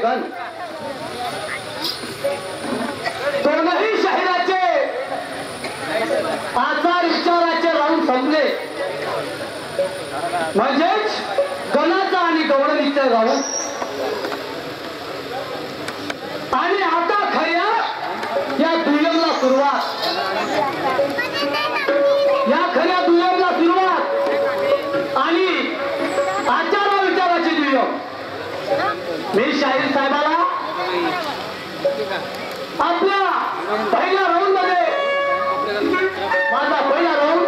गण दोनही शहराचे आचार विचाराचे राहून संपले म्हणजेच गणाचा आणि गवळणीचा राहून आणि आता खऱ्या या दुय्यमला सुरुवात या खऱ्या दुय्यमला सुरुवात आणि आचार विचाराची दुय्यम मी शाहीर साहेबाला आपल्या पहिल्या राऊंड मध्ये माझा पहिला राऊंड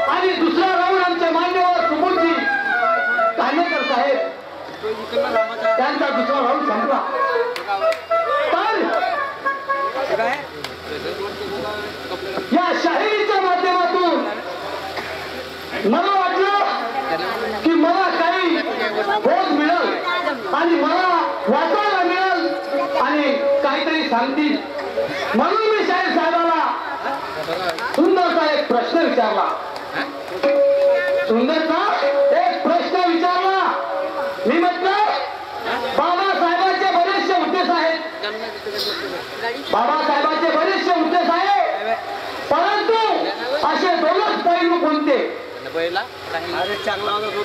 आणि दुसरा राऊंड आमचे मान्यवर सुबोधजी कानेकर साहेब त्यांचा दुसरा राऊंड संपला तर या शाहिरीच्या माध्यमातून मला वाटलं की मला काही बोध मिळेल आणि मला वाचायला मिळेल आणि काहीतरी सांगतील म्हणून मी शाहीर साहेबाला सुंदरचा एक प्रश्न विचारला सुंदरचा एक प्रश्न विचारला मी म्हटलं बाबासाहेबांचे बरेचसे उद्देश आहेत बाबासाहेबांचे बरेचसे उद्देश आहेत परंतु असे दोनच पैलू कोणते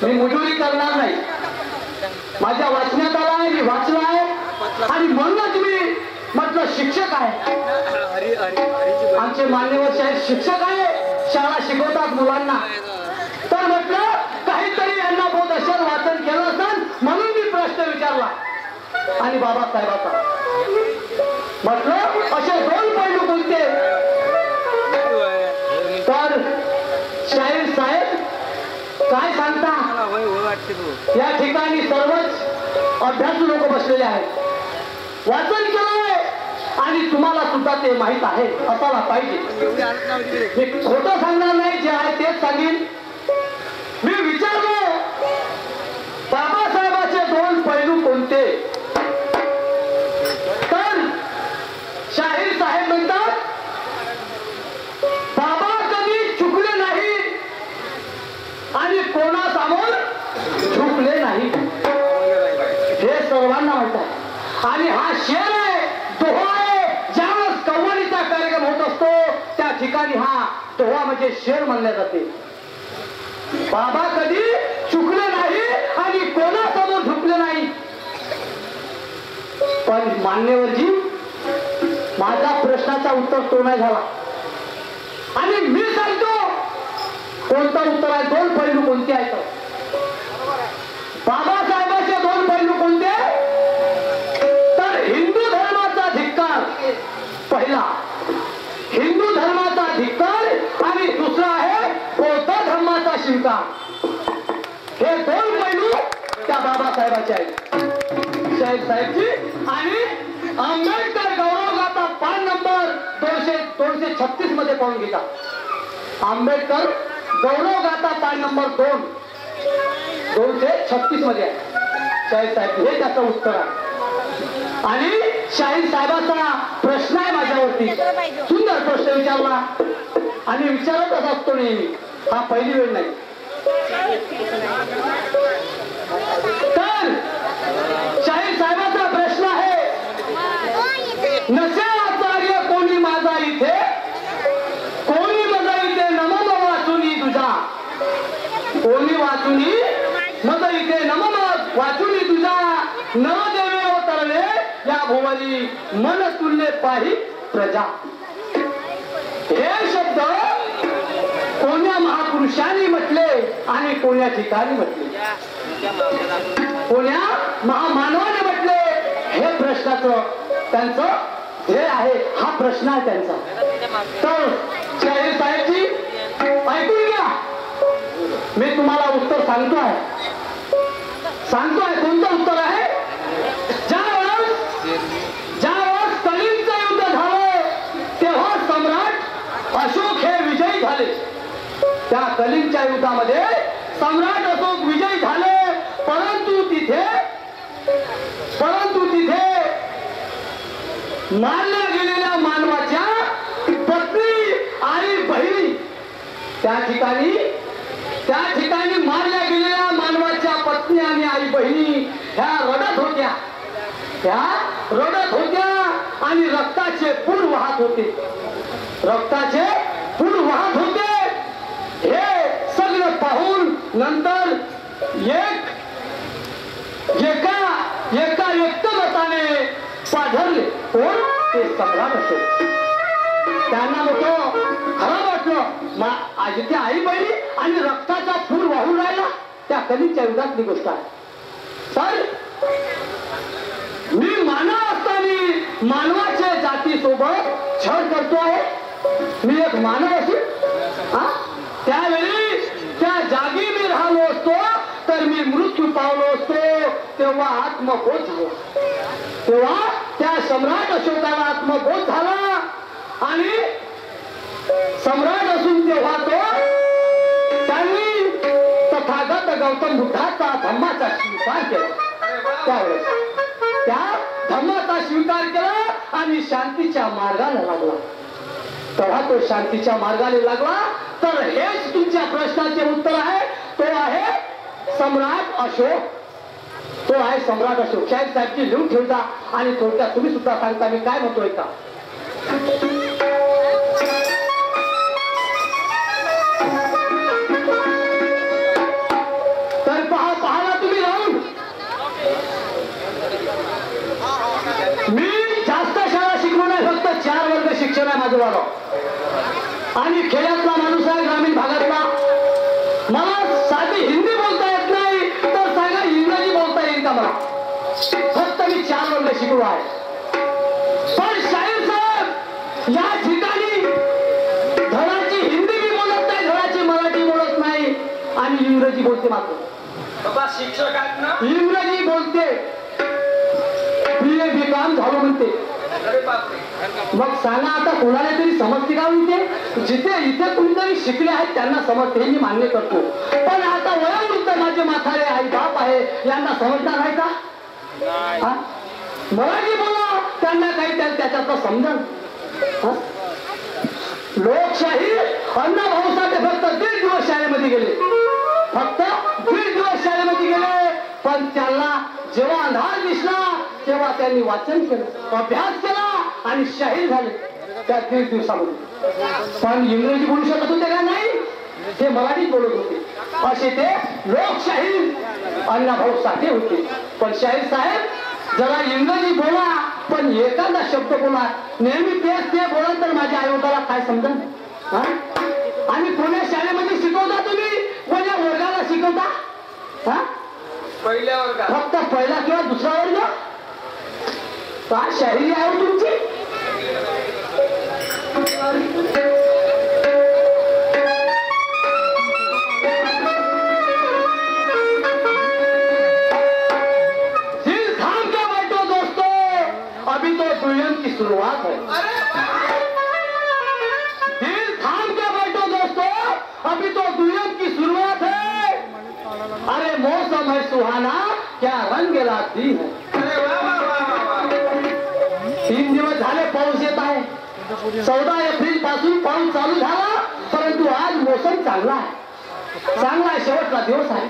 मी मुजुरी करणार नाही माझ्या वाचण्यात आला आहे मी वाचला आहे आणि म्हणूनच मी म्हटलं शिक्षक आहे आमचे मान्यवर साहेब शिक्षक आहे शाळा शिकवतात मुलांना तर म्हटलं काहीतरी यांना बोध असेल वाचन केलं असेल म्हणून मी प्रश्न विचारला आणि बाबासाहेबाचा म्हटलं असे दोन पैलू कोणते तर शाहीर साहेब काय सांगता या ठिकाणी सर्वच अभ्यासू लोक बसलेले आहेत वाचन केलंय आणि तुम्हाला सुद्धा ते माहित आहे असायला पाहिजे मी खोटं सांगणार नाही जे आहे तेच सांगेन मी विचारलो बाबासाहेबाचे दोन पैलू कोणते तर शाहीर साहेब म्हणतात बाबा कधी चुकले नाही आणि कोणासमोर झुकले नाही हे सर्वांना माहित आहे आणि हा शेर आहे दोहा आहे ज्यावेळेस कव्वालीचा कार्यक्रम होत असतो त्या ठिकाणी हा दोहा म्हणजे शेर म्हणले जाते बाबा कधी चुकले नाही आणि कोणासमोर झुकले नाही पण मान्यवरजी माझ्या प्रश्नाचा उत्तर तो नाही झाला आणि मी सांगतो कोणतं उत्तर आहे दोन पैलू कोणते आहेत बाबासाहेबांचे दोन पैलू कोणते तर हिंदू धर्माचा धिक्कार पहिला हिंदू धर्माचा धिक्कार आणि दुसरा आहे बौद्ध धर्माचा शिंकार हे दोन पैलू त्या बाबासाहेबांचे आहेत शाहीर साहेबजी आणि आंबेडकर गौरवगाथा पान नंबर 236 मध्ये पाहून घेता आंबेडकर गौरवगाथा पान नंबर 236 मध्ये आहे शाहीर साहेब हे त्याचं उत्तर आहे आणि शाहीर साहेबाचा प्रश्न आहे माझ्यावरती सुंदर प्रश्न विचारला आणि विचारतच असतो नेहमी हा पहिली वेळ नाही तर शाहीर साहेबाचा प्रश्न आहे नसे आचार्य कोणी माझा इथे कोणी माझा इथे नमम वाचुनी तुझा कोणी वाचुनी मग इथे नमम वाचुनी तुझा नवदेवे अवतरले या भुवनी मन तुल्य पाही प्रजा हे शब्द कोण्या महापुरुषांनी म्हटले आणि कोण्या ठिकाणी म्हटले कोण्या महामानवाने म्हटले हे प्रश्नाचं त्यांचं ध्येय आहे हा प्रश्न आहे त्यांचा तर शाहीर साहेबजी ऐकून घ्या मी तुम्हाला उत्तर सांगतोय कोणतं उत्तर आहे ज्यावेळेस कलिंगचं युद्ध झालं तेव्हा सम्राट अशोक हे विजयी झाले त्या कलिंगच्या युद्धामध्ये सम्राट अशोक विजयी झाले परंतु तिथे मारल्या गेलेल्या मानवाच्या पत्नी आणि बहिणी त्या ठिकाणी मारल्या गेलेल्या मानवाच्या पत्नी आणि आई बहिणी ह्या रडत होत्या त्या रडत होत्या आणि रक्ताचे पूर वाहत होते, रक्ताचे पूर वाहत होते. हे सगळं पाहून नंतर एका व्यक्तिगताने पाझरले. कोण? ते सम्राट अशोक. त्यांना होतं खरं वाटलं जिथे आई बहिणी आणि रक्ताचा पूर वाहून राहिला त्या कधीच्या युगातली गोष्ट आहे. तर मी मानव असताना मानवाच्या जातीसोबत छळ करतो आहे. मी एक मानव असून त्यावेळी त्या जागी मी राहिलो असतो तर मी मृत्यू पावलो असतो. तेव्हा आत्मबोध झाला, तेव्हा त्या सम्राट अशोकाला आत्मबोध झाला आणि सम्राट असून तेव्हा त्यांनी तथागत गौतम बुद्धाचा धम्माचा स्वीकार केला. त्यावेळेस त्या धम्माचा स्वीकार केला आणि शांतीच्या मार्गाला लागला. तेव्हा तो शांतीच्या मार्गाने लागला. तर हेच तुमच्या प्रश्नाचे उत्तर आहे. तो आहे सम्राट अशोक. तो आहे सम्राट अशोक. शाहीर साहेबची लिहून ठेवता आणि थोडक्यात तुम्ही सुद्धा सांगता मी काय म्हणतोय का. तर पाहाला तुम्ही राहून मी जास्त शाळा शिकलो नाही, फक्त 4 वर्ग शिक्षण आहे माझं वाढव. आणि खेड्यातला माणूस आहे, ग्रामीण भागातला. मला साधी हिंदी बोलता येत नाही तर सांगा इंग्रजी बोलता येईल का मला. फक्त मी 4 वर्ग शिकलो आहे. पण शाहीर साहेब या ठिकाणी धडाची हिंदी बी बोलत नाही, धडाची मराठी बोलत नाही आणि इंग्रजी बोलते. मात्र शिक्षक आहेत ना, इंग्रजी बोलते. BA BCom झालो म्हणते. मग सांगा आता कोणाला तरी समजते का म्हणते. इथे कुणीतरी शिकले आहेत त्यांना समजते, मी मान्य करतो. पण आता वयोवृद्ध माझे म्हातारे आई बाप आहे यांना समजणार आहे का. मराठी बोला त्यांना काही त्याच्यातलं समजन. लोकशाही अण्णाभाऊसाठी फक्त 1.5 दिवस शाळेमध्ये गेले, फक्त 1.5 दिवस शाळेमध्ये गेले. पण त्यांना जेव्हा अंधार दिसला तेव्हा त्यांनी वाचन केलं, अभ्यास केला आणि शाहीर झाले त्या 1.5 दिवसामध्ये. पण इंग्रजी बोलू शकत होते का नाही, ते मराठीत बोलत होते. असे ते लोकशाही अण्णाभाऊ साठे होते. पण शाहीर साहेब जरा इंग्रजी बोला पण एखादा शब्द बोला. नेहमी तेच ते बोला तर माझ्या आईवडिलाला काय समजा. आणि कोण्या शाळेमध्ये शिकवता तुम्ही, कोण्या वर्गाला शिकवता. पहिल्या वर्गात, फक्त पहिला किंवा दुसरा वर्ग. काय शाहिरी आहे तुमची. दिल थाम के बैठो दोस्तों, अभी तो दुनिया की शुरुआत है. दिल थाम के बैठो दोस्तों, अभी तो दुनिया की शुरुआत है. अरे मौसम है सुहाना, क्या रंग लाती है. 3 दिवस झाले पाऊस येत आहे. 14 एप्रिल पासून पाऊस चालू झाला, परंतु आज मोसम चांगला आहे. चांगला शेवटचा दिवस आहे.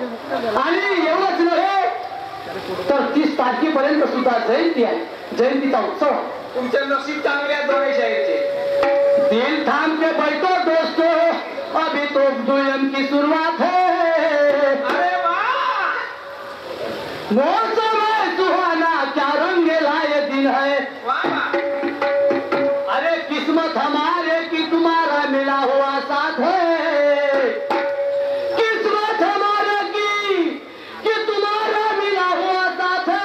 आणि एवढंच नव्हे तर 30 तारखेपर्यंत सुद्धा जयंती आहे, जयंतीचा उत्सव आहे. तुमचे नशीब चांगले आहेत दोन्ही शाळेचे. दिल थाम के बैठो दोस्तों, अभी तो दुनिया की शुरुआत है. मौसम है सुहाना, क्या रंग लाए दिन है. अरे किस्मत हमारे की तुम्हारा मिला हुआ साथ है. किस्मत हमारे की कि तुम्हारा मिला हुआ साथ है.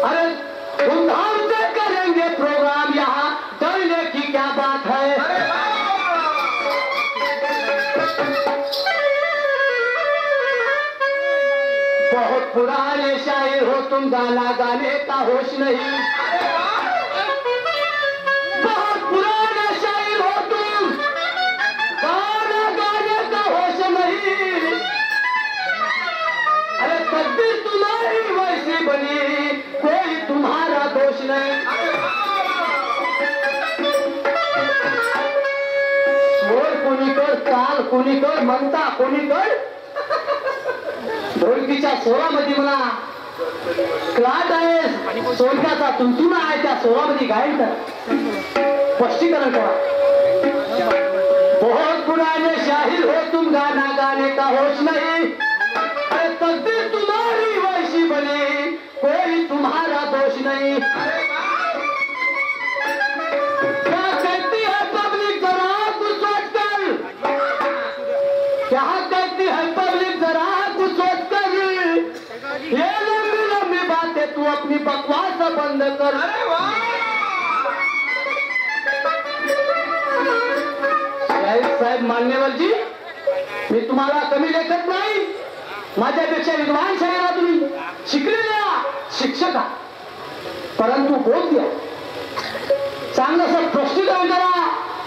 अरे धूमधाम से करेंगे प्रोग्राम, यहाँ डरने की क्या बात है. बहुत पुराने शायर हो तुम, गाना गाने का होश नहीं. बहुत पुराने शायर हो तुम, गाना गाने का होश नहीं. अरे तकदीर तुम्हारी वैसी बनी, कोई तुम्हारा दोष नहीं. स्वर कोणीकड, ताल कोणीकड, म्हणता कोणीकड, ढोलकीच्या सोरामध्ये म्हणा क्लाट आहे, सोनक्याचा तुंतुणा आहे, त्या सोरामध्ये गायन कर, स्पष्टीकरण करा. बहुत पुराने शाहिर हो तुम, गाना गाने का होश नहीं, अरे तकदीर तुम्हारी वैसी बनी, कोई तुम्हारा दोष नहीं. क्या कहती है पब्लिक जरा कुछ सोच कर, क्या कहती है पब्लिक जरा कुछ सोच कर, ये लंबी लंबी बातें तू अपनी बकवास बंद कर. अरे वाह. साहेब मान्यवरजी, मी तुम्हाला कमी लेखत नाही, माझ्यापेक्षा विद्वान शाहीरा तुम्ही, शिकलेल्या शिक्षक आहात, परंतु बोध द्या, चांगलं असं स्पष्टीकरण करा,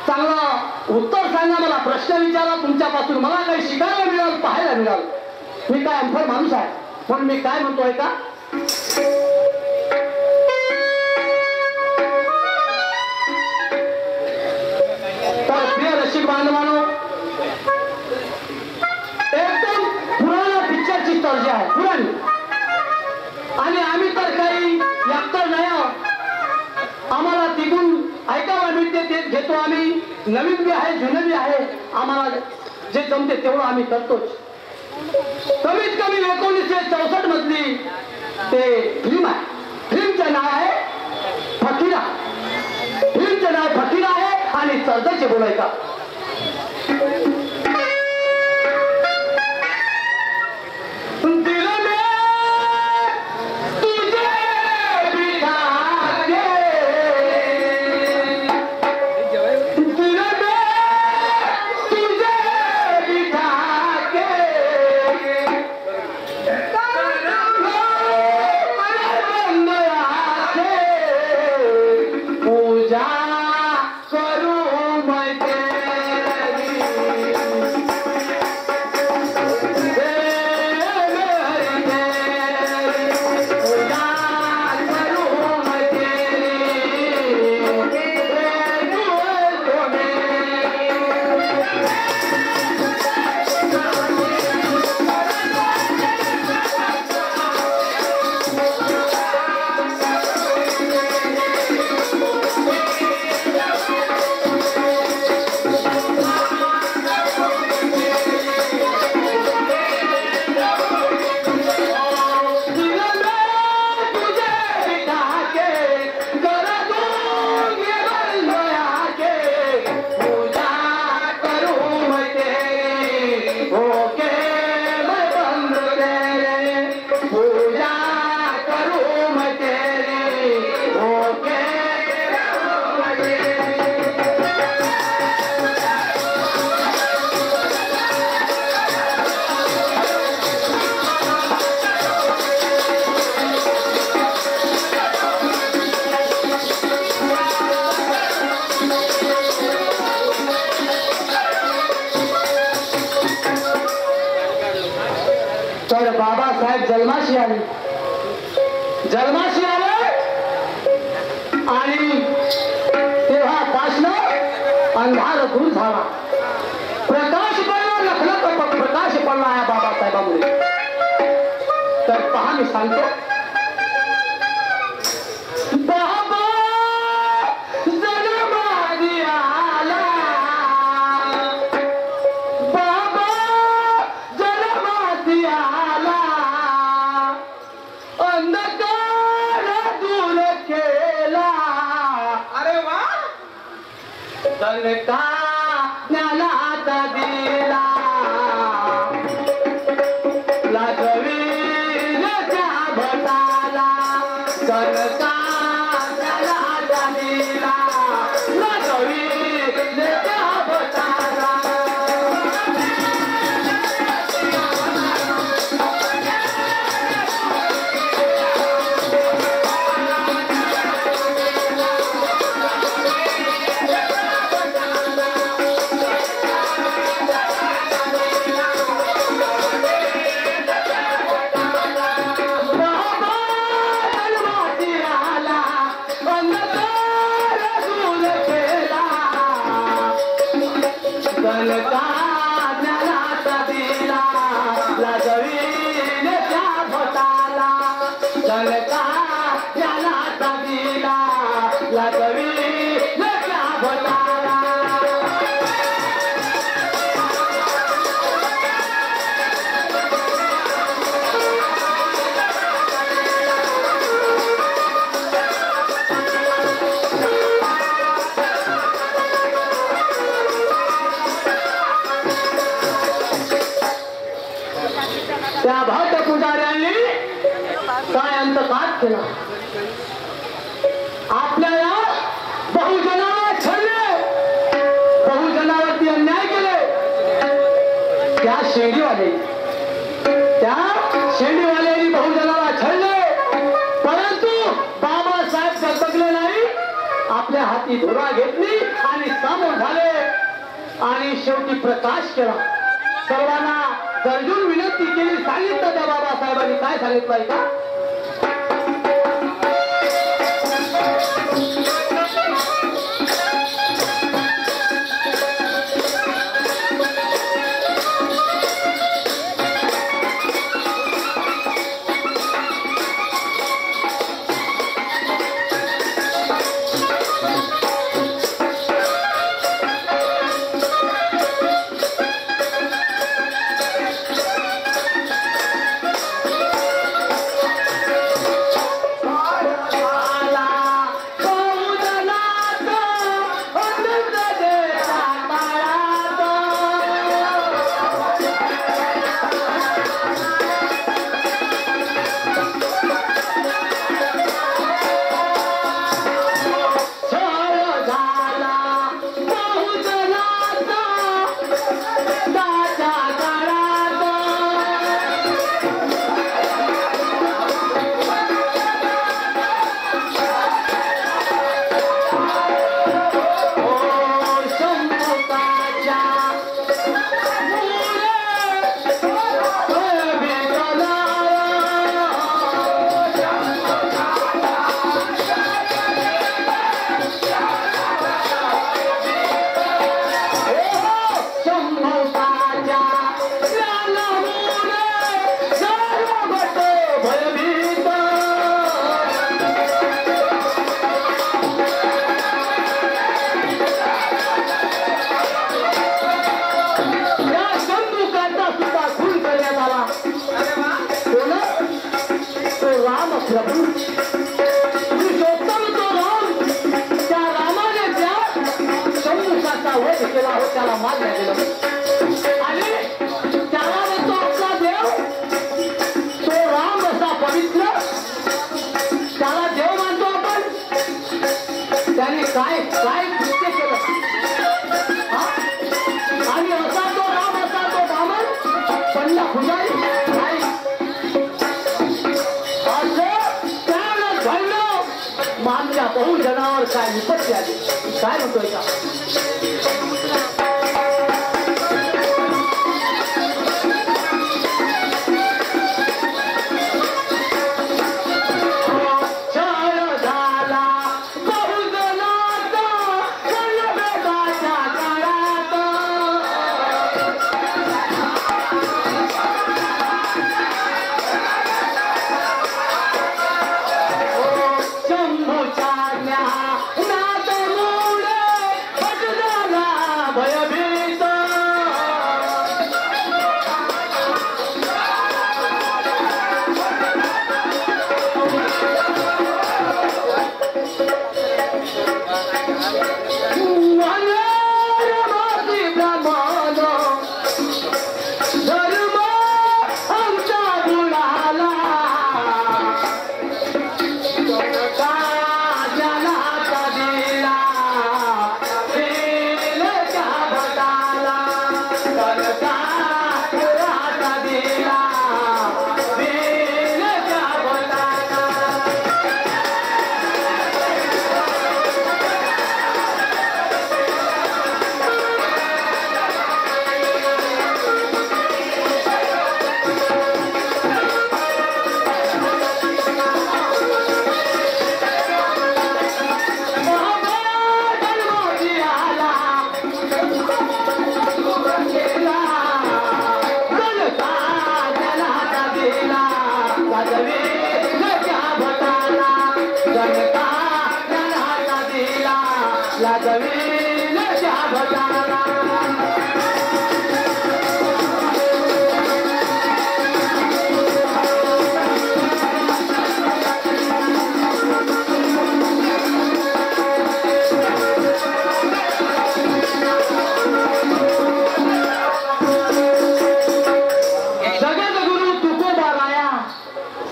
चांगलं उत्तर सांगा, मला प्रश्न विचारा, तुमच्यापासून मला काही शिकायला मिळाल, पाहायला मिळाल. मी काय अंफर माणूस आहे, पण मी काय म्हणतोय का, तर प्रिय रसिक बांधवांनो, एकदम पुराणा पिक्चरची तर्ज आहे, पुराणी, आणि आम्ही तर काही ऍक्टर नाही आहोत, आम्हाला तिकून ऐकायला मिळते तेच घेतो आम्ही, नवीन बी आहे जुनं बी आहे, आम्हाला जे जमते तेवढं आम्ही करतोच. कमीत कमी 1964 मधली ते फिल्म आहे, फिल्मचं नाव आहे फकीरा, फिल्मचं नाव फकीरा आहे, आणि चर्चाचे बोलायचा. तर बाबासाहेब जन्माशी आले, जन्माशी आले, आणि तेव्हा पासनं अंधार दूर झाला, प्रकाश पडला, लखलख प्रकाश पडला या बाबासाहेबांमुळे. तर पहा मी सांगतो, बाबा जन्मादी आला, बाबा जन्मादी आला, अंधकार दूर केला. अरे वा. तनका ज्ञानाचा दिला, लागवीच्या भटाला, तनका ज्ञानाचा दिला, लागवीच्या भटाला. तनका ज्ञानाचा दिला, लागवीने प्रकाश केला. आपल्याला बहुजनाला छळले, बहुजनावरती अन्याय केले. त्या शेंडीवाल्यांनी बहुजनाला छळले, परंतु बाबासाहेब डगमगले नाही. आपल्या हाती धुरा घेतली आणि सामोर झाले आणि शेवटी प्रकाश केला. सर्वांना गरजून विनंती केली. सांगितलं त्या बाबासाहेबांनी काय सांगितलं ऐका. त्याला मान्य केलं आणि त्याला म्हणतो आपला देव तो राम असा पवित्र, त्याला देव मानतो आपण. त्याने काय काय कृत्य केलं आणि असा तो राम असा तो बामण पडला पुजारी नाही असं त्यानं घडलं. मानल्या बहुजनावर काय विपत्ती आली. काय म्हणतोय का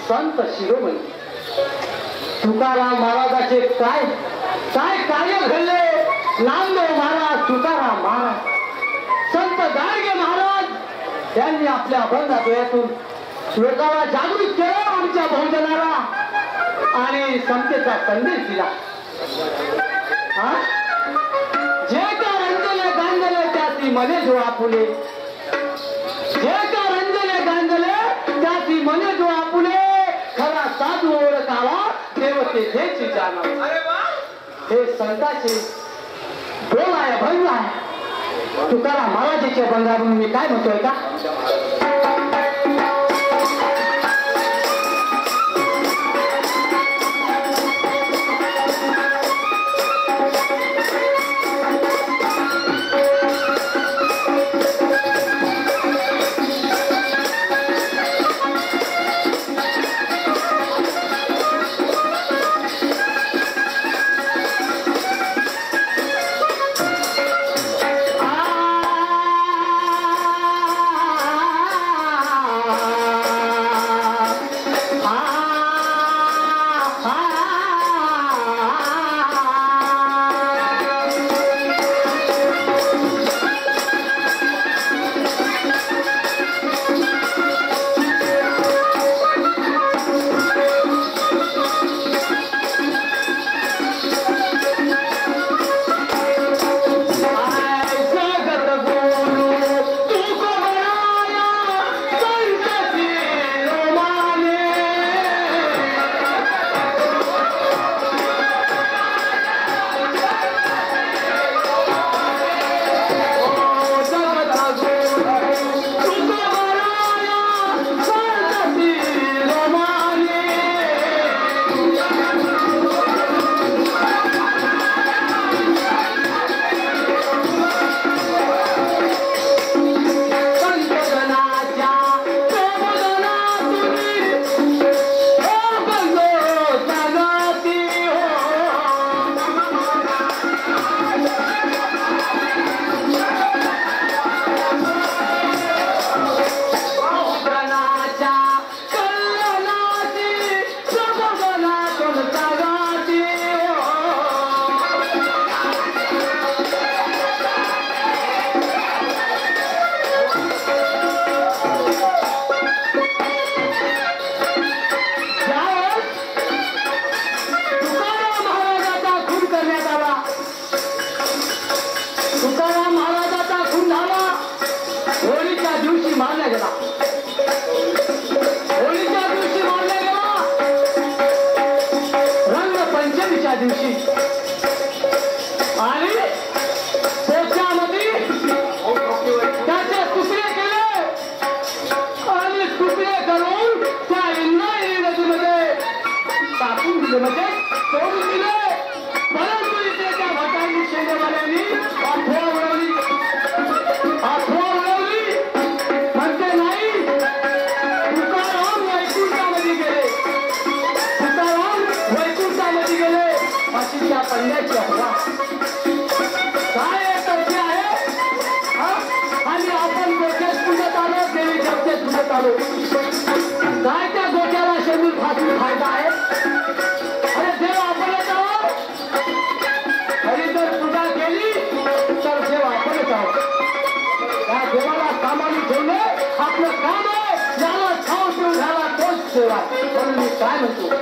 संत शिरोमणी तुकाराम महाराजाचे काय काय कार्य घडले. नामदेव महाराज, तुकाराम महाराज, संत गाडगे महाराज यांनी आपल्या अभंगातून लोकांना जागृत केलं, आमच्या बहुजनाला, आणि समतेचा संदेश दिला. जे का रंजले गांजले त्याची मने जो आपुले, जे का रंजले गांजले त्याची मने जो आपुले, खरा साधू ओळखावा देवते तेची जाणा. अरे वा, हे संताचे बोल आहे, अभंग आहे. तुकाराम महाराजाचे अभंगावरून मी काय म्हणतोय का, दिवशी आणि त्याच्यामध्ये त्याचे तुकडे केले आणि तुकडे करून त्या इंद्रायणी नदीमध्ये टाकून दिले, म्हणजे सोडून दिले. परंतु इथे त्या भटांनी शेंगवाल्यांनी अफवा उडवली, म्हणते नाही, तुकाराम वैकुंठामध्ये गेले, तुकाराम वैकुंठामध्ये गेले अशी त्या पंड्याची अफवा. काय तथ्य आहे, आणि आपण गोट्यात पुढत आलो, देवी जगतेत पुढत आलो. काय त्या गोट्याला शरीर फासून फायदा आहे? अरे देव आपणच आहोत, आणि जर पूजा केली तर देव आपणच आहोत. त्या देवाला कामाने ठेवणे आपलं काम आहे. ज्याला ठाव ठेवून झाला तोच सेवा. म्हणून मी काय म्हणतो,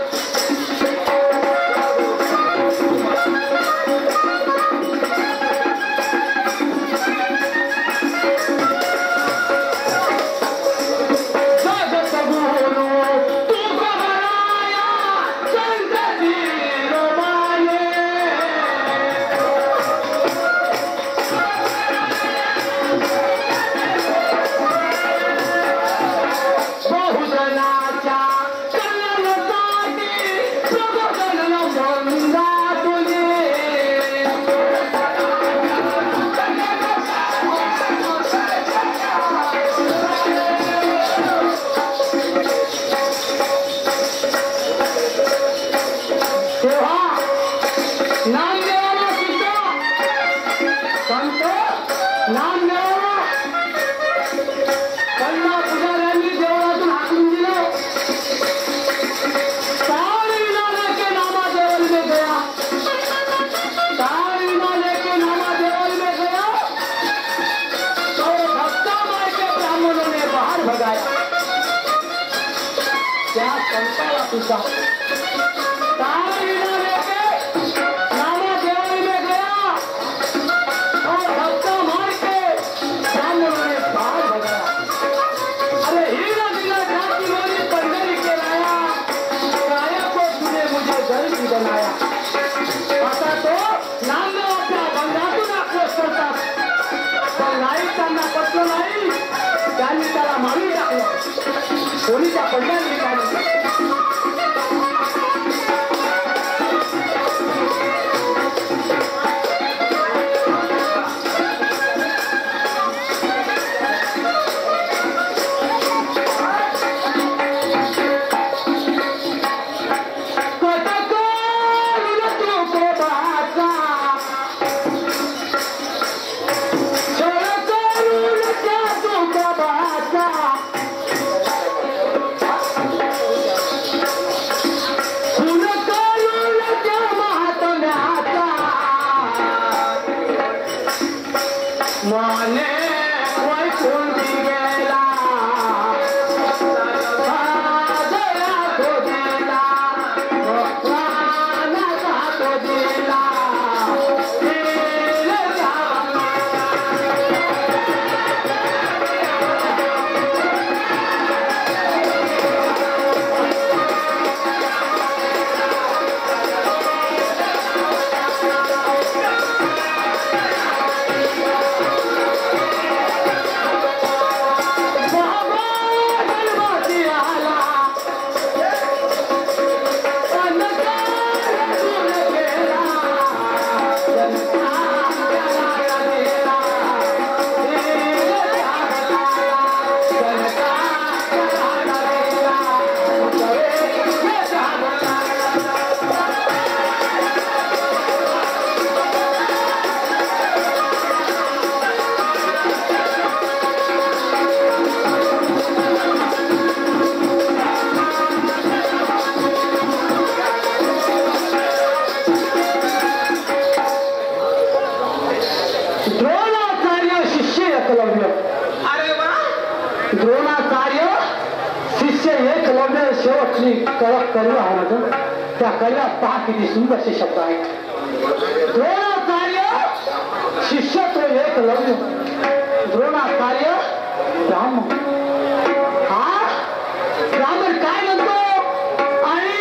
कंटाळा तुझा तार बिना लेके नामा देवरी में गया और धक्का मार के सामने वाले बाहर भगाया। अरे हीरा हीरा जाती वाली पंडरी के लाया काया को तूने मुझे गरीब बनाया। आता तो नाम में आपल्या बंगातून आक्रोश करतात पण नाही त्यांना पटलं नाही त्यांनी त्याला मारून टाकलं कोणीच्या पंढरी ठिकाणी। द्रोणाचार्य शिष्य एकलव्य शेवटची कळक करू आहे त्या कळ्यात पहा किती सुंदरसे शब्द आहेत। द्रोणाचार्य शिष्य तो एकलव्य द्रोणाचार्य ब्राह्मण हा ब्राह्मण काय म्हणतो आणि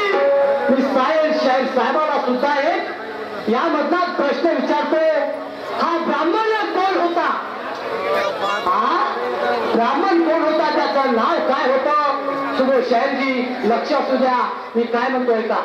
मी शाहीर साहेबाला सुद्धा एक यामधला प्रश्न विचारतो हा ब्राह्मण कोण होता हा ब्राह्मण कोण होता त्याचं नाव काय होतं सुबो शाहीरजी लक्ष असू द्या मी काय म्हणतोय का।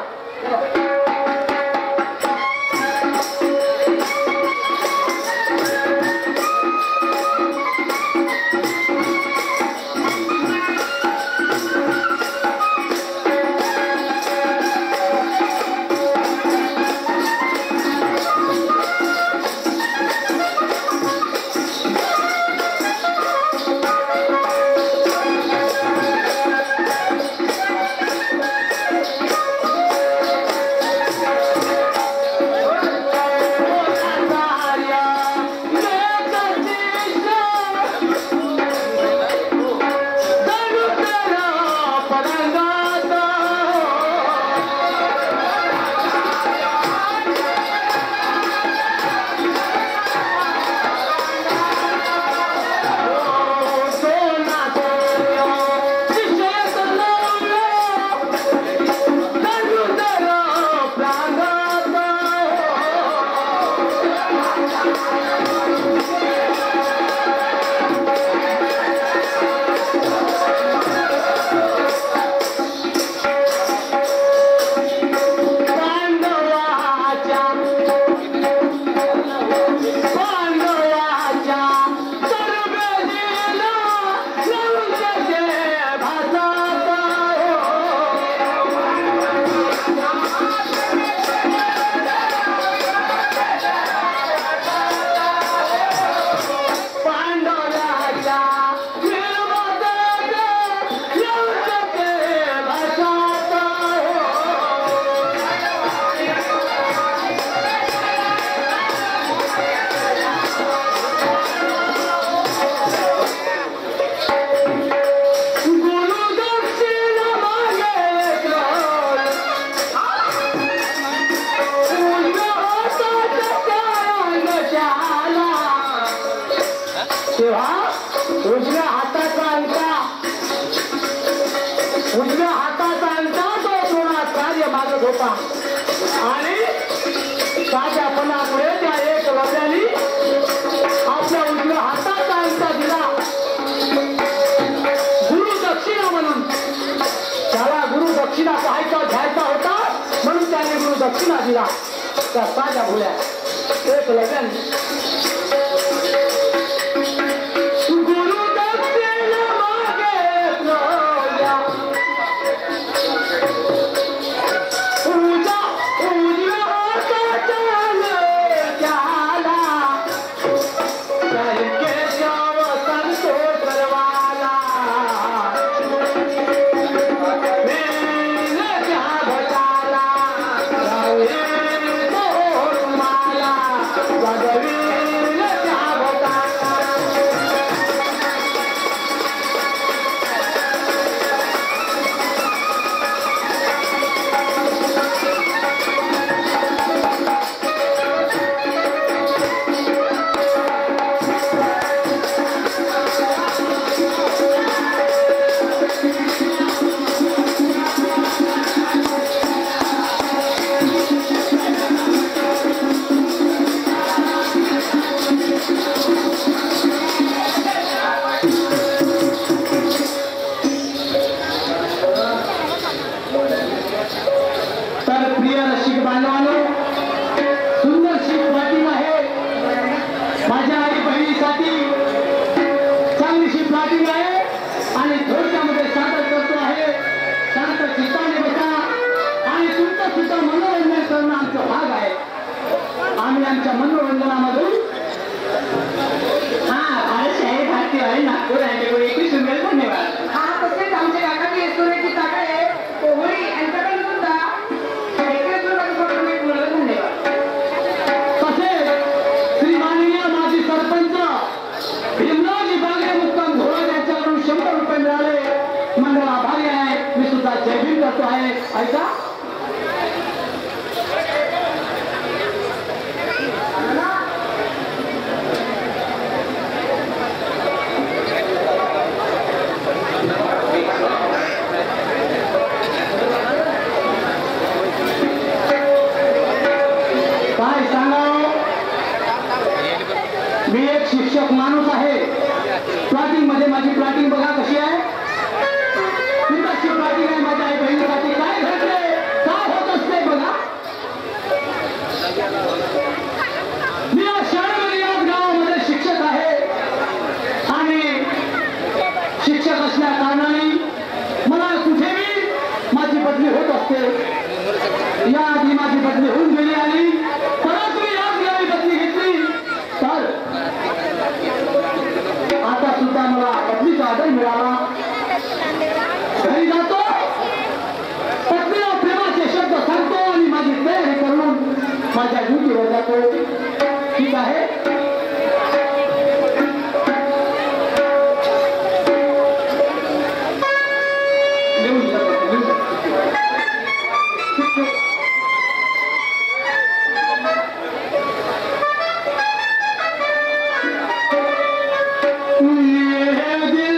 तेव्हा उजव्या हाताचा अंगठा तो सोना कार्य मागत होता आणि साध्यापणामुळे त्या एक लग्नाने आपल्या उजव्या हाताचा अंगठा दिला गुरु दक्षिणा म्हणून. त्याला गुरु दक्षिणा पाहायचा घ्यायचा होता म्हणून त्याने गुरु दक्षिणा दिला त्या साध्या भोळ्या एक लग्नाने. आमच्या मनोरंजनामधून नागपूर यांच्याकडे 21 रुपये धन्यवाद. हा तसेच आमच्या काकाची एस्टोरेटची जागा आहे कोहळी यांच्याकडे सुद्धा 21 रुपये धन्यवाद. तसेच श्री माननीय माजी सरपंच भीमरावजी बागरे मुक्काम घोळ यांच्याकडून 100 रुपये मिळाले. मंडळ आभारी आहे. मी सुद्धा जय भीम करतो आहे. ऐका शिक्षक माणूस आहे. प्लॉटिंग मध्ये माझी प्लॉटिंग बघा कशी आहे. तुमची प्लॉटिंग आहे. माझ्या आई बहिणीसाठी काय घडले काय होत असते बघा. मी या शाळेमध्ये याच गावामध्ये शिक्षक आहे आणि शिक्षक असल्या कारणाने मला कुठेही माझी बदली होत असते. याआधी माझी बदली होऊन गेली आली परंतु याच गावी बदली घेतली तर आता सुद्धा मला पत्नीचा आदर मिळाला. घरी जातो पत्नीला प्रेमाचे शब्द सांगतो आणि माझी तयारी करून माझ्या ड्युटीवर जातो. ठीक आहे. दिल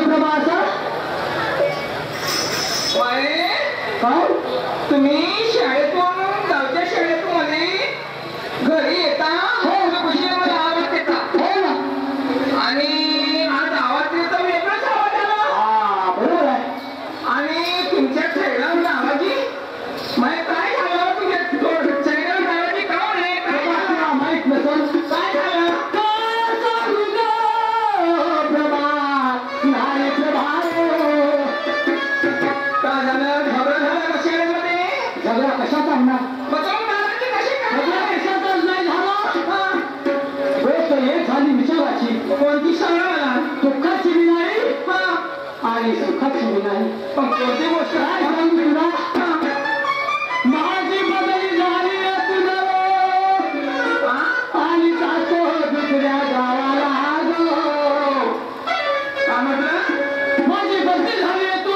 प्रभाचा काय तुम्ही शाळेतून गावच्या शाळेतून मध्ये घरी येता खुशी मला आवाज देता हो ना आणि आज आवाज देता वेगळाच आवाज आला बरोबर आहे आणि तुमच्या चेहऱ्यावर आवाजी माहित काय झालं तुमच्या चेहऱ्यावर आवाजी का नाही काय झालं माहित नसल काय झालं प्रभा नारे प्रभा काय झालं झगडा झाला का शाळेमध्ये झगडा कशाचा होणार बघून दादाचे कसे झगडा काय कशाचाच नाही झाला गोष्ट एक झाली विचाराची कोणती सांगा मला दुःखाची बी नाही आणि सुखाची बी नाही पण कोणती गोष्ट काय सांगू तुला माझी बदली झाली तुला आणि जातो दुसऱ्या गावाला काय म्हटलं माझी बदली झाली तू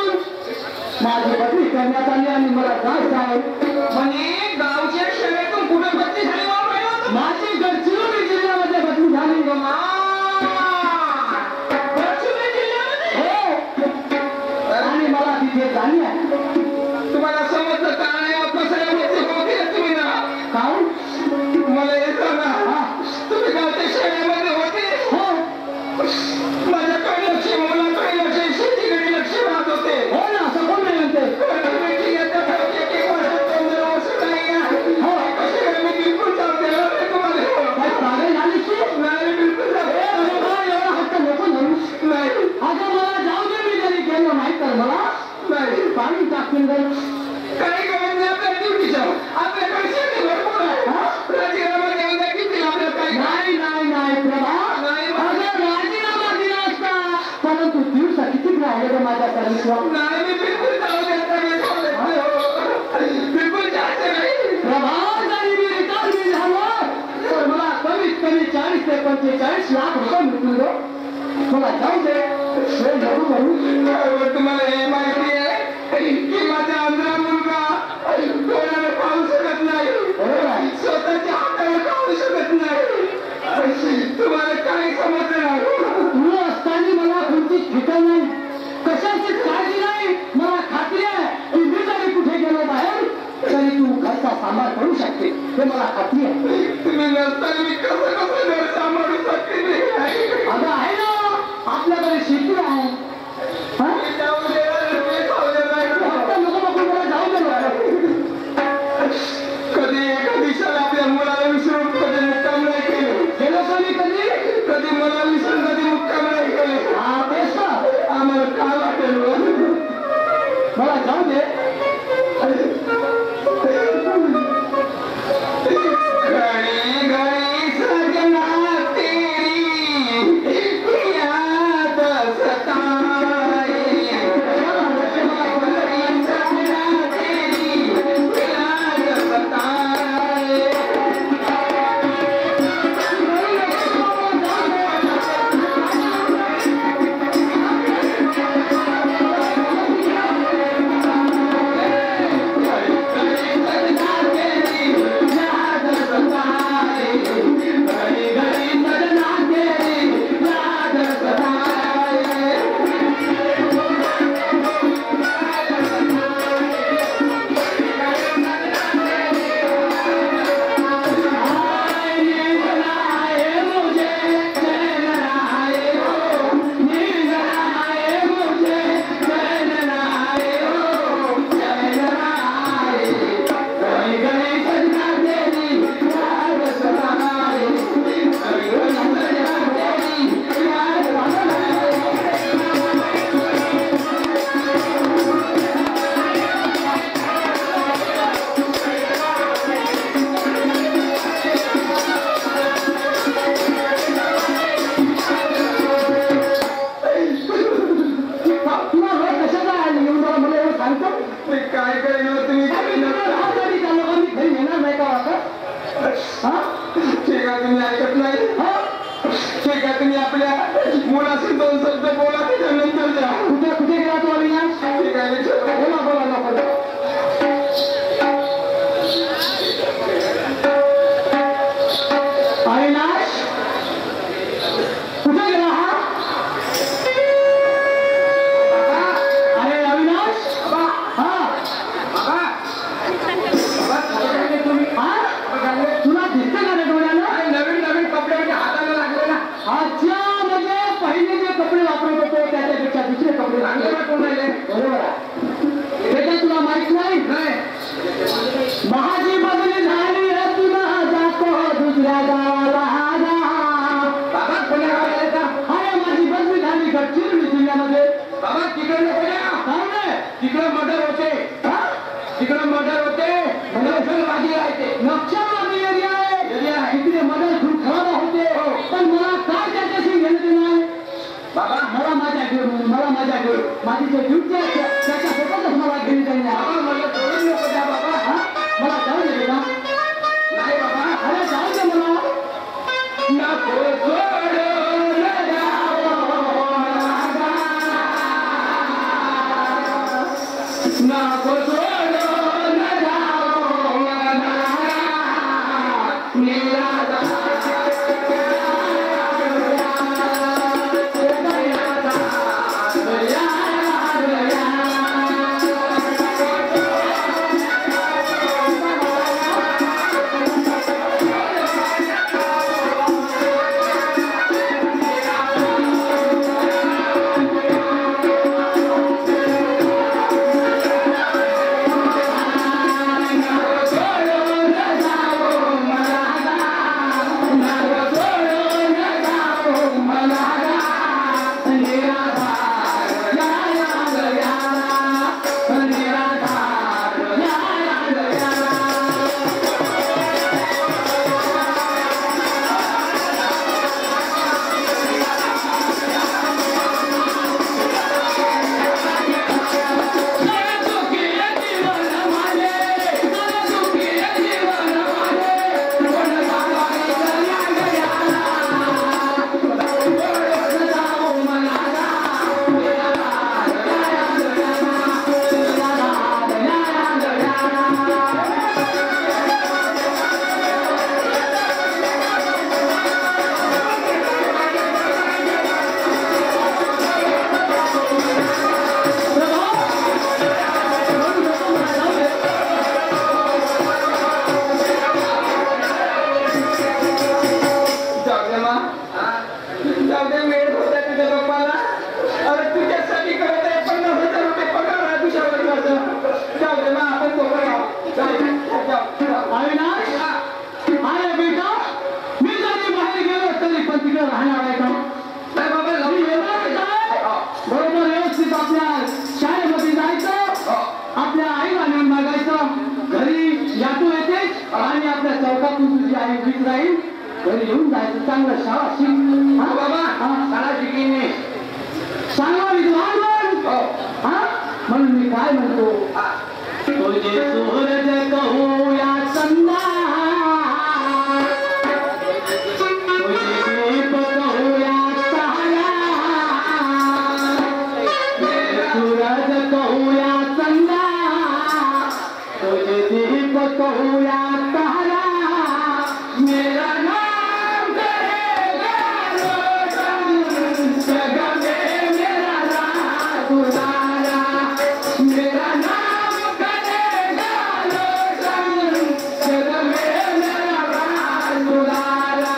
माझी बदली करण्यात आली आणि मला जायचं आहे म्हणजे गावच्या शाळेतून कुठे बदली झाली मला माहिती होतं? माझी गडचिरोली जिल्ह्यामध्ये बदली झाली गडचिरोली जिल्ह्यामध्ये? हो आणि मला तिथे जाणी आहे तुम्हाला समजलं का नाही कसं होते तुम्ही ना काहून मला हे सांगा हा तुम्ही गावच्या शाळेमध्ये होते हो माझ्याकडे लक्ष मुलाकडे लक्ष शेतीकडे लक्ष राहत होते हो ना असं कोण नाही म्हणते हो मी बिलकुल जाऊ देणार नाही तुम्हाला काय पागल झालीस तू नाही बिलकुल जाऊ ए बाबा, एवढा हट्ट नको धरूस. नाही अगं मला जाऊ दे मी जरी केलं नाही तर मला नाही पाणी टाकतील गं. काही गरज नाही आपल्या ड्युटीच्या आपल्याकडे शेती भरपूर आहे राजीनामा देऊन द्या किती आपल्याला काही नाही नाही नाही प्रभा नाही. अगं राजीनामा दिला असता परंतु दिवसा किती राहिले गं माझ्या सर्विसला नाही मी बिलकुल जाऊ देत नाही बिलकुल जास्त नाही प्रभा जरी मी रिटायरमेंट झालो तर मला कमीत कमी 40 ते 45 लाख रुपये मिळतील गं. मला जाऊ दे हे नको करू. तुम्हाला हे माहिती आहे की माझा आंध्रा मुलगा कोणाला खाऊ शकत नाही बरोबर आहे. स्वतःच्या हाताला खाऊ शकत नाही तुम्हाला काही समजलं नाही तू असताना मला कोणतीच फिकर नाही कशाची काळजी नाही मला खात्री आहे की मी जरी कुठे गेलो बाहेर तरी तू घरचा सांभाळ करू शकते हे मला खात्री आहे. तुम्ही नसताना मी कसं घर सांभाळू शकते नाही अगं आहे ना आपल्याकडे शेती आहे हा? जाऊ देणार नाही, खाऊ देणार तू नाही. फक्त नको नको मला जाऊ दे बरं. कधी एका दिवसाला आपल्या मुलाला विसरून कधी मुक्काम नाही केले गेलो का मी कधी कधी मला विसरून कधी मुक्काम नाही केले हा तेच तर. आम्हाला काय वाटेल बरं? मला जाऊ दे घड़ी घड़ी सजना तेरी याद सताए घड़ी सजना तेरी याद सताए मुलाशी दोन शब्द बोला त्याच्यानंतर जा. कुठे कुठे गेला तू अविनाश ठीक आहे मी चलो. बोला बोला नको अविनाश कुठे गेला हा मला काय त्याच्याशी घेणं देणं आहे? बाबा मला माझ्या माझी जे ड्युटी आहे त्याच्यासोबतच मला घेऊन जाईल. बाबा मला सोडून नको द्या बाबा. हा? मला जाऊ दे बेटा. नाही बाबा. अरे जाऊ दे मला. नको सोडून जाओ मला. नको सोडून जाओ मला. निराधार घरी येऊन जायचं. चांगलं शाळा शिक. हा बाबा शाळा शिकीने चांगला विद्वान बन. हा म्हणून मी काय म्हणतो तुझे सूरज कहूया चंदा तुझे दीप कहूया तारा सूरज कहूया चंदा तुझे दीप कहूया तारा मेरा नाम करेगा रोशन जग में मेरा राज दुलारा. मेरा नाम करेगा रोशन जग में मेरा राज दुलारा.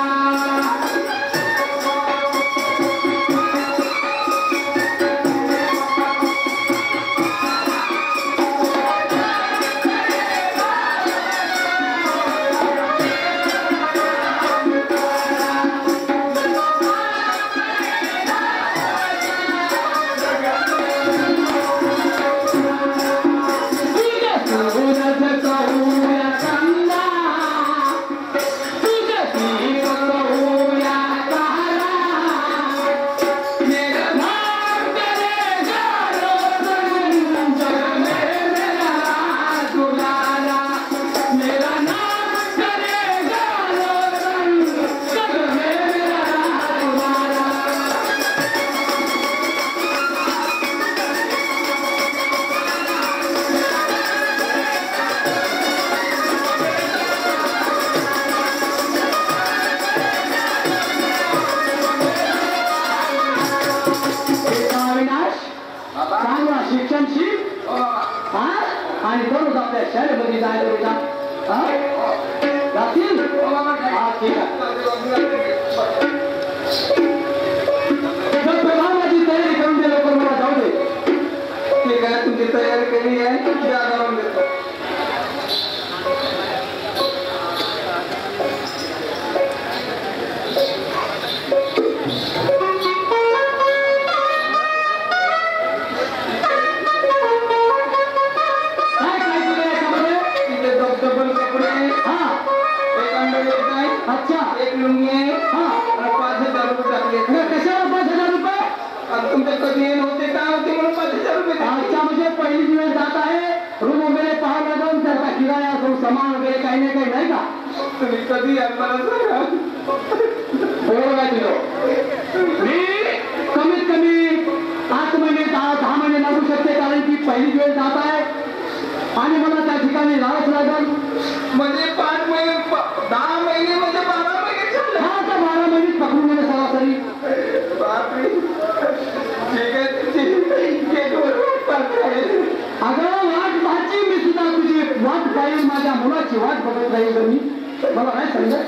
शिक्षण शिक आणि दररोज आपल्या शाळेमध्ये जायला जातील. प्रधानाची तयारी करून दे लवकर. मला जाऊ दे. ठीक आहे तुमची तयारी केली आहे. जाऊन देतो. अच्छा एक लुंगी आहे. 5 अब तुमचे कधी येणं होते काय होते म्हणून 5000 रुपये द्या. आजच्या म्हणजे पहिली वेळ जात आहे रूम वगैरे पाहायला जाऊन त्याचा किराया सामान वगैरे काही नाही काही नाही का तुम्ही कधी याल मला सांगा. बरोबर आहे तुझं मी कमीत कमी 8 महिने 10 महिने लागू शकते कारण की पहिली वेळ जात आहे आणि मला त्या ठिकाणी राहावंच लागेल. म्हणजे 5 महिने 10 महिने म्हणजे 12 महिने झाले. हा आता 12 महिने पकडून गेले सरासरी. बापरे. ठीक आहे तुझी गेटवर पाहत राहील. अगं वाट पाहायची मी सुद्धा तुझी वाट पाहिजे माझ्या मुलाची वाट बघत राहील मी मला नाही समजत.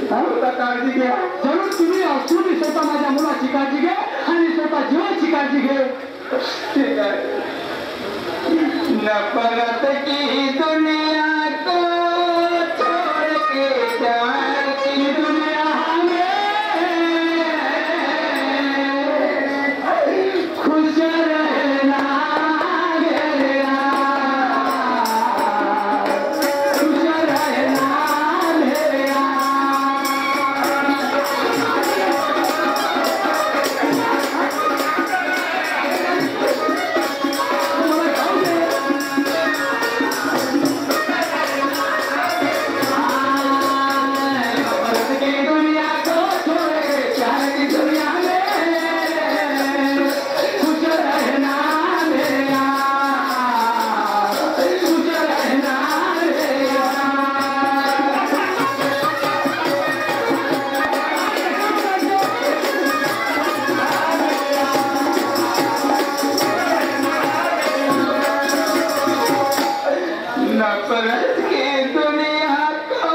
स्वतः काळजी घ्या. जरूर तुम्ही स्वतः माझ्या मुलाची काळजी घे आणि स्वतः जीवाची काळजी घे. ठीक आहे. नफरत की दुनिया को छोड़ के प्यार की दुनिया में खुश रहना मेरा खुश रहना मेरा. नफरत की दुनिया को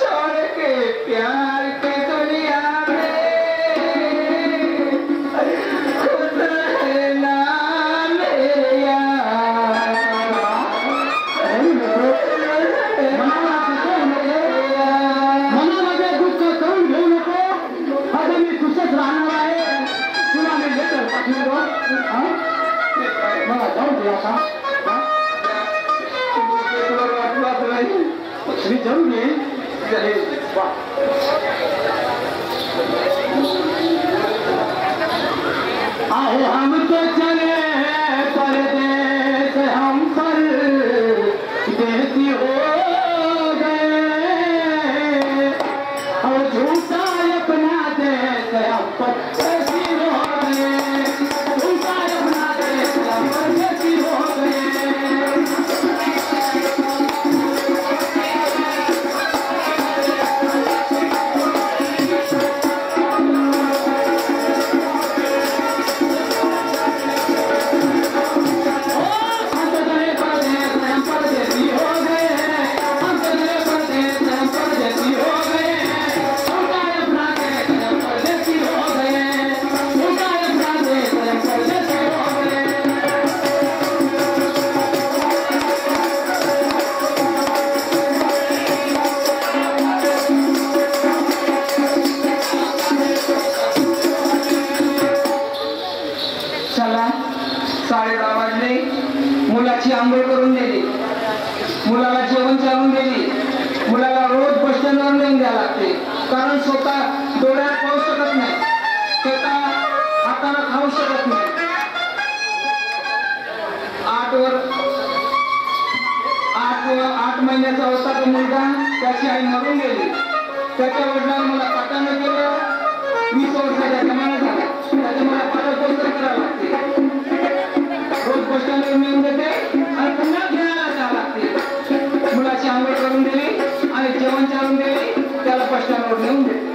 छोड़ के प्यार की दुनिया में खुश रहना मेरे यार. मनामध्ये दुःख करून घेऊ नको. आता मी खुशच राहणार आहे. तुला मी लेटर पाठवतो. मला जाऊ दे आता. मी जरूर येईल. आओ हम तो चले परदेस हम पर देसी हो गए और झूठा अपना देश हम पर देसी हो गए. झूठा अपना देश हम पर देसी हो गए. चला 10:30 वाजले. मुलाची आंघोळ करून दिली. मुलाला जेवण चालून दिली. मुलाला रोज बस स्टँडवर नेऊन द्यावं लागते कारण स्वतः डोळ्यात पाहू शकत नाही. स्वतः हाताने खाऊ शकत नाही. 8 महिन्याचा होता तो मुलगा. त्याची आई मरून गेली. त्याच्या वडिलांनी मला पाठानं केलं. 20 वर्षाचा जमाना झाला. त्याच्या मला पालकपोषण करावं लागते. रोज बस स्टँडवर नेऊन देते आणि पुन्हा खेळायला जावं लागते. मुलाची आंघोळ करून दिली आणि जेवण चालून दिली. त्याला बस स्टँडवर नेऊन दिले.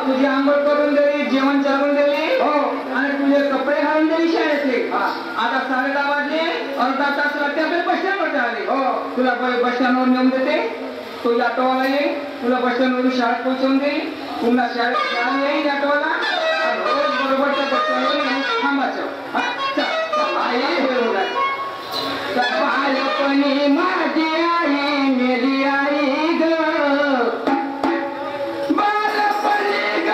तुझी आंघोळ करून दिली, जेवण चालून दिली आणि तुझे कपडे घालून दिली शाळेतले. आता 10:30 वाजले. अर्धा तास लागते आपल्याला बस स्टँडवर जायला. तुला बस स्टँडवर नेऊन देते. तुझ्या ऑटोवाला येईल. तुला बस स्टँडवरून शाळेत पोहोचवून देईल. पुन्हा शाळेत येईल आठवाला रोज बरोबरच्या बसल्यावर थांबायचं. बालपणी माझी आई मेरी आई ग बालपणी ग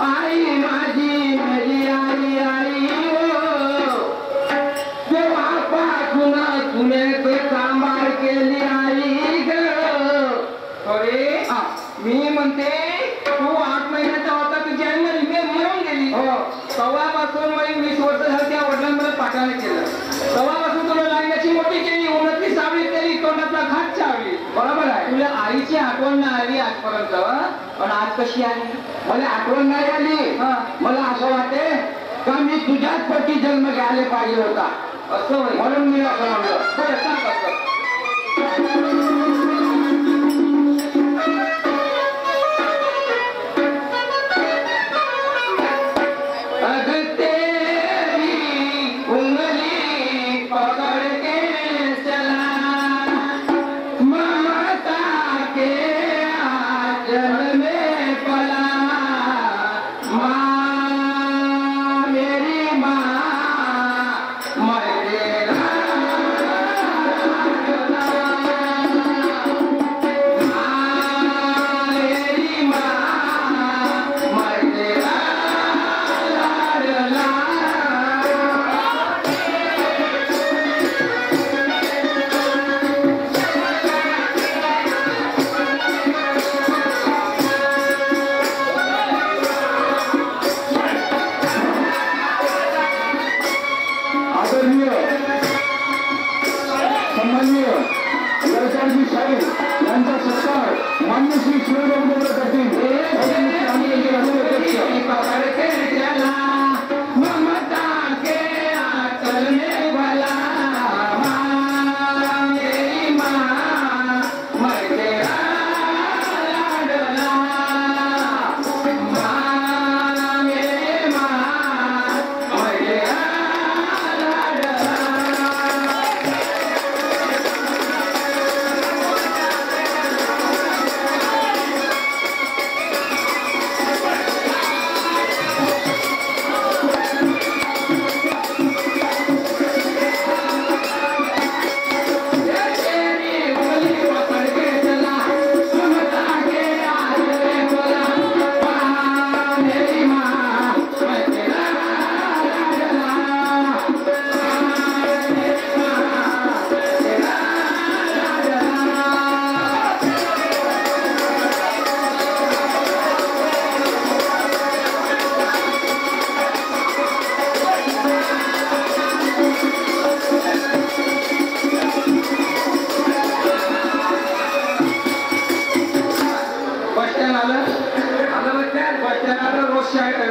आई माझी मेरी आई आई जेव्हा पाठून तुने ते सांभाळ केली आई ग. अरे मी म्हणते तू 8 महिन्याचा होता तुझी आई मरून गेली. हो तेव्हापासून 20 वर्ष झाली त्या वडिलांनी मला पाठाने केलं. तेव्हापासून तुला लहानची मोठी केली उन्नती सावली केली तोंडातला घाट चावली. बरोबर आहे. तुला आईची आठवण नाही आली आजपर्यंत पण आज कशी आली? मला आठवण नाही आली. मला असं वाटते का मी तुझ्याच पती जन्म घ्यायला पाहिजे होता असं होय. म्हणून मी असं म्हणलं. बरं सांग कसं.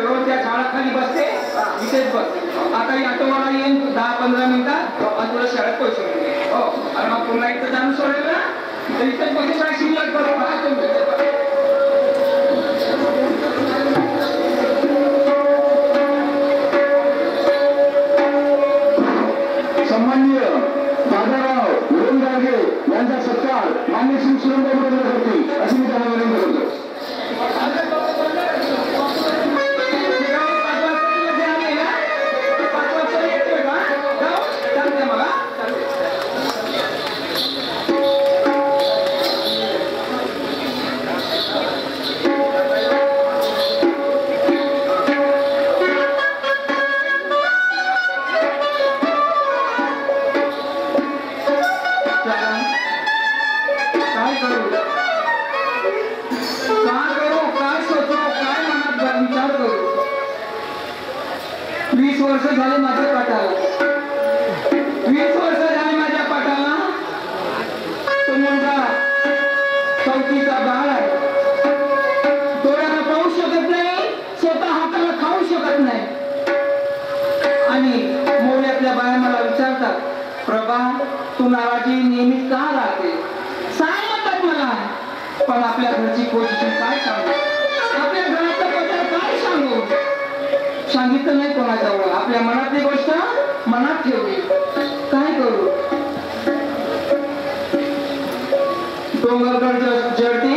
रोज त्या झाडाखाली बसते इथेच बस. आता ही ऑटोवाला येईन 10-15 मिनिटात आणि तुला शाळेत पोहोचून येईल. हो आणि मग पुन्हा एकदा जाणून सोडेल ना तर इथेच बघू काय शिल्लक करू. सन्माननीय दादाराव लोणगाडगे यांचा सत्कार मान्य श्री सुरेंद्र करतील अशी मी त्यांना विनंती करतो. वर्ष झाले माझ्या पाठाला 20 वर्ष झाले माझ्या पाठाला. तो मुलगा 4वीचा बाळ आहे. डोळ्याला पाहू शकत नाही, स्वतः हाताला खाऊ शकत नाही. आणि मोहल्यातल्या बाया मला विचारतात, प्रभा तू नाराजी नेहमी का राहते? सांगतात मला. पण आपल्या घरची पोझिशन काय सांगू? आपल्या घराचा पत्ता काय सांगू? सांगितलं नाही कोणाजवळ. आपल्या मनातली गोष्ट मनात ठेवली. काय करू? डोंगरगड जडती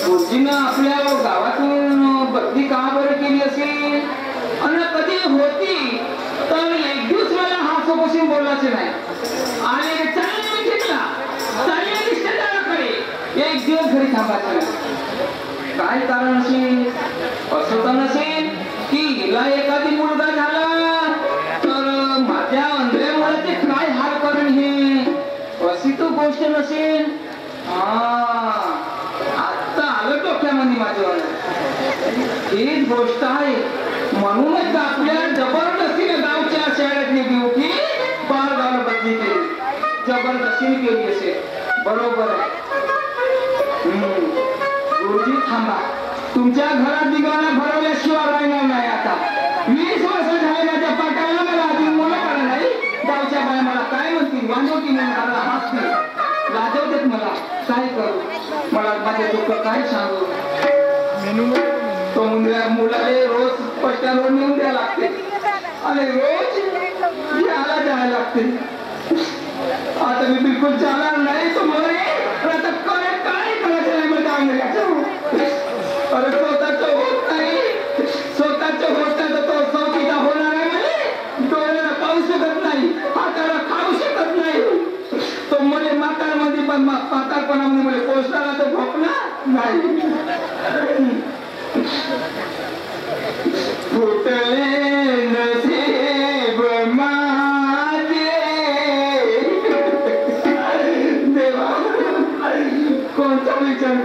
गुरुजीनं आपल्या गावातून बदली का बरं केली असेल आणि कधी होती तर एक दिवस मला हात बसून बोलायचे नाही आणि चालले मी घेतला चालले मी शेताकडे एक दिवस घरी थांबायचं नाही काय कारण असेल असं तर नसेल की हिला एखादी मुलगा झाला तर माझ्या अंधळ्या मुलाचे काय हाल करण हे अशी तो गोष्ट नसेल आता आलं डोक्यामध्ये माझ्या हीच गोष्ट आहे म्हणूनच आपल्या जबरदस्तीने गावच्या शाळेतली ड्युटी बाळगावला बदली केली जबरदस्तीने केली असेल बरोबर आहे गुरुजी थांबा तुमच्या घरात दिगाना भरवल्याशिवाय राहणार नाही आता 20 वर्ष झाले माझ्या पाटाला मला अजून मुलं काढा नाही गावच्या बाया मला काय म्हणतील वांजवती म्हणून मला हसतील लाजवतेत मला काय करू मला माझे दुःख काय सांगू तो मुलाले रोज पट्ट्यावर नेऊन द्यायला लागते आणि रोज घ्यायला द्यायला लागते आता मी बिलकुल चालणार नाही तुम्हाला आता काय काय करायचं नाही माझ्या अंगाचं अरे स्वतःच होत नाही तर तो चौकीचा होणार आहे म्हणजे डोळ्याला पाहू शकत नाही हाताला खाऊ शकत नाही तो मध्ये म्हातारमध्ये पण म्हातारपणामध्ये मध्ये पोचणारा तो भोकणार नाही फुटले नसीब माझे देवा कोणता विचार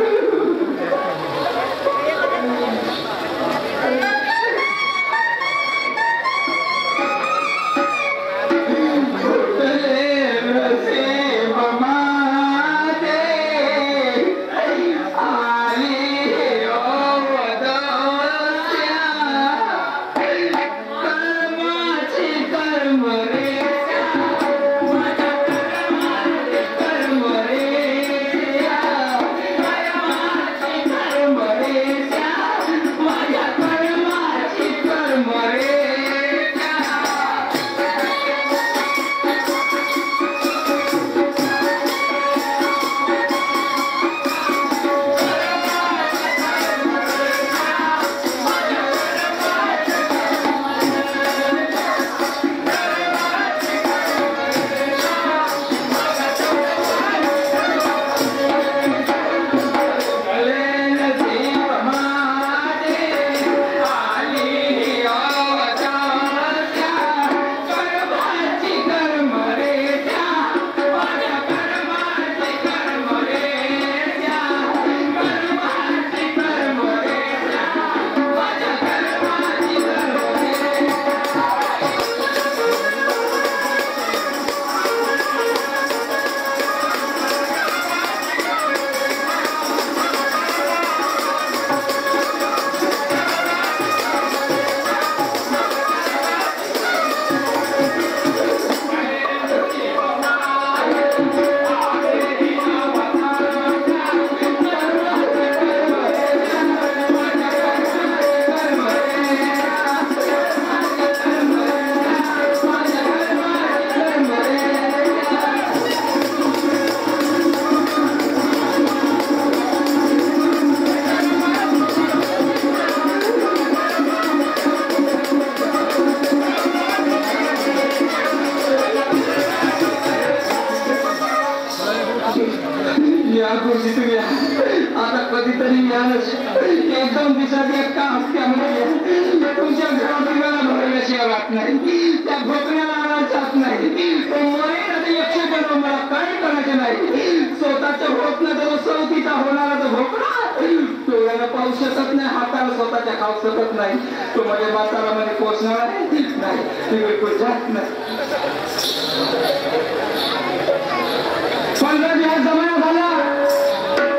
आता कधीतरी एकदम दिवसात एका हप्त्यामध्ये तुमच्या घरात भरल्याशिवाय राहत नाही त्या भोकण्याला आणायला जात नाही तो मरेल आता 100 मला काय करायचं नाही स्वतःच्या होत नाही तर सवतीचा होणारा तो भोकणा डोळ्याला पाहू शकत नाही हाताला स्वतःच्या खाऊ शकत नाही तो माझ्या माताला मध्ये पोचणार आहे नाही ती बिलकुल जात नाही 15 दिवस जमाना झाला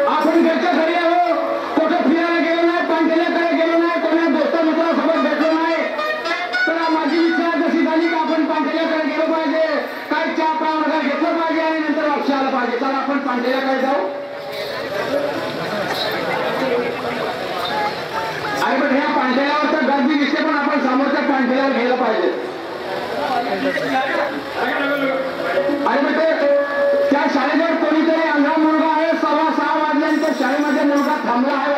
आपण घरच्या घरी आहो कुठं फिरायला गेलो नाही पांढऱ्याकडे गेलो नाही कोणा दोस्ता मित्रासोबत भेटलो नाही तर माझी इच्छा जशी झाली की आपण पांढऱ्याकडे गेलो पाहिजे काय चहा पावडा घेतलं पाहिजे आणि नंतर वापस आलं पाहिजे तर आपण पांढऱ्याकडे जाऊ आणि पण ह्या पांढऱ्यावर तर गर्दी दिसते पण आपण समोरच्या पांढऱ्यावर गेलं पाहिजे आणि मग त्या शाळेजवळ कोणीतरी अंधा मुलगा आहे 6:15 वाजल्यानंतर शाळेमध्ये मुलगा थांबला आहे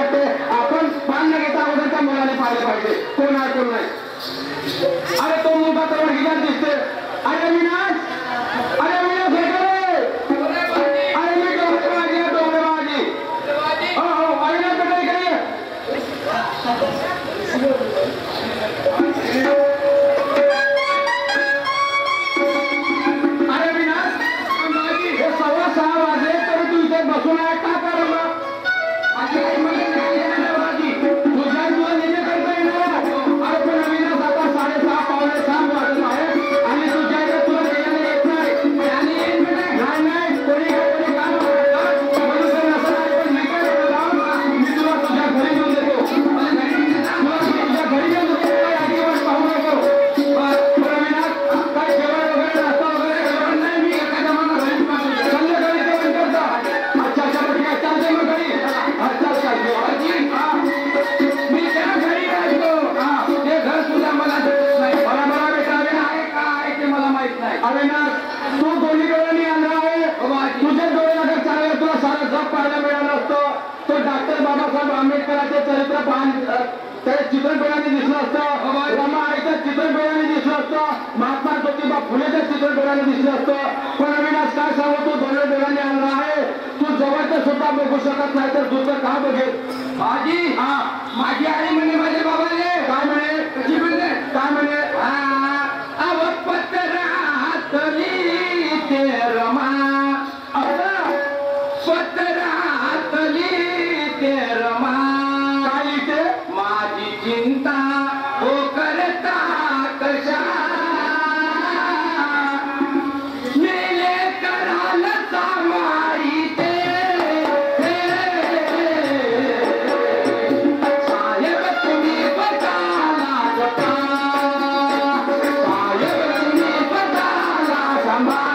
करू नये. अरे तो मुलगा तर हिजात दिसते. अरे विनाश हे करे. अरे मी डोंगरेबाजी हो अविनाश बेटा इकडे ये. अरे विनाश हे 6:15 वाजले तरी तू इथे बसून आहे का करला. माझी आई मला तुझ्या तुला नेहमी करता येणार. अरे पण विनाश आता 6:30 पावणे 7 वाजत आहे आणि तुझ्या इथे तुला गेल्याने येत नाही. आणि नाही कोणी काम करतात म्हणून असं नाही. पण मी काय करतो मी तुला तुझ्या घरी घेऊन देतो. तुझ्या घरी घेऊन देतो. आजीवन पाहू नको. बरं विनाश काय जेवण वगैरे नाश्ता वगैरे जेवण नाही. मी एखाद्या मला घरी संध्याकाळी जेवण करतो. अच्छा ठीक आहे चालते मग घरी. अच्छा मी त्या घरी राहतो. ते घर सुद्धा मला देत नाही. मला बेटा आहे का आहे ते मला माहित नाही. अविनाश तू दोन्ही डोळ्यांनी आंधळा आहे. तुझ्या डोळ्याला चांगलं तुला सारा जग पाहायला मिळालं असतं. तो डॉक्टर बाबासाहेब आंबेडकरांचे चरित्र त्या चित्रपटाने दिसलं असतं. रमाबाईचं चित्रपटाने दिसलं असतं. महात्मा ज्योतिबा फुलेच्या चित्रपटाने दिसलं असतं. पण अविनाश काय सांगू तू दोन्ही डोळ्यांनी आंधळा आहे. तू जवळचं सुद्धा बघू शकत नाही तर दुसरं का बघेल. माझी माझी आई म्हणे माझ्या बाबाने काय म्हणे कशी म्हणले काय म्हणे पत्रातली ते रमा पत्रातली ते रमा काय लिहिते माझी चिंता हो करता कशा मेले कराल सामाई ते साहेब तुम्ही बघाला जपा साहेब तुम्ही बघाला सांभाळ.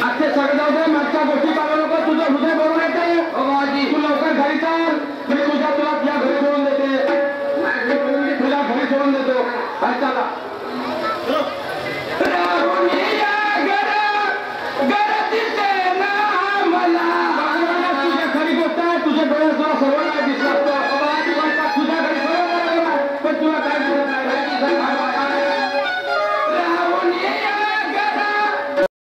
आजचे सगळे जाऊ दे. मागच्या गोष्टी पाहू नको. तुझं हृदय भरून येते. तू लवकर घरी चाल. मी तुला या घरी सोडून देते. तुला घरी सोडून देतो. चला